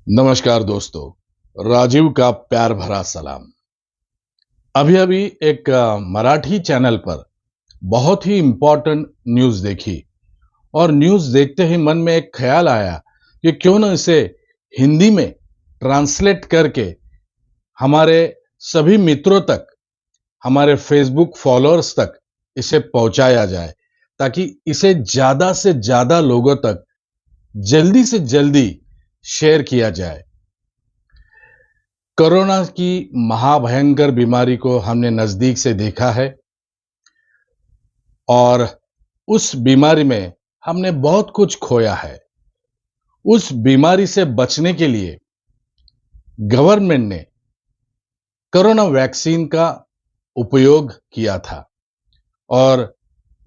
नमस्कार दोस्तों, राजीव का प्यार भरा सलाम। अभी अभी एक मराठी चैनल पर बहुत ही इंपॉर्टेंट न्यूज़ देखी और न्यूज़ देखते ही मन में एक ख्याल आया कि क्यों ना इसे हिंदी में ट्रांसलेट करके हमारे सभी मित्रों तक, हमारे फेसबुक फॉलोअर्स तक इसे पहुंचाया जाए, ताकि इसे ज़्यादा से ज़्यादा लोगों तक जल्दी से जल्दी शेयर किया जाए। कोरोना की महाभयंकर बीमारी को हमने नज़दीक से देखा है और उस बीमारी में हमने बहुत कुछ खोया है। उस बीमारी से बचने के लिए गवर्नमेंट ने कोरोना वैक्सीन का उपयोग किया था और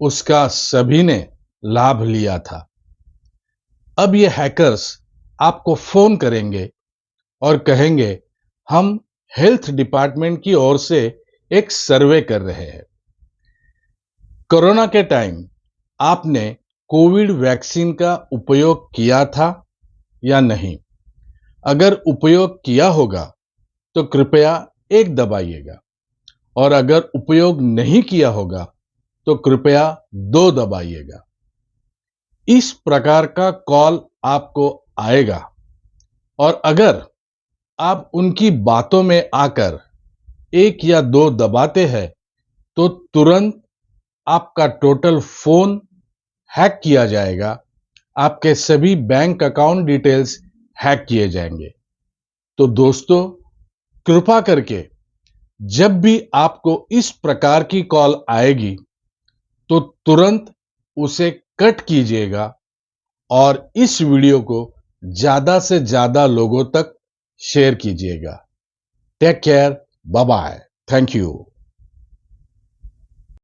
उसका सभी ने लाभ लिया था। अब ये हैकर्स आपको फ़ोन करेंगे और कहेंगे, हम हेल्थ डिपार्टमेंट की ओर से एक सर्वे कर रहे हैं। कोरोना के टाइम आपने कोविड वैक्सीन का उपयोग किया था या नहीं? अगर उपयोग किया होगा तो कृपया 1 दबाइएगा और अगर उपयोग नहीं किया होगा तो कृपया 2 दबाइएगा। इस प्रकार का कॉल आपको आएगा और अगर आप उनकी बातों में आकर 1 या 2 दबाते हैं तो तुरंत आपका टोटल फ़ोन हैक किया जाएगा, आपके सभी बैंक अकाउंट डिटेल्स हैक किए जाएंगे। तो दोस्तों, कृपा करके जब भी आपको इस प्रकार की कॉल आएगी तो तुरंत उसे कट कीजिएगा और इस वीडियो को ज़्यादा से ज़्यादा लोगों तक शेयर कीजिएगा। Take care, bye bye, thank you.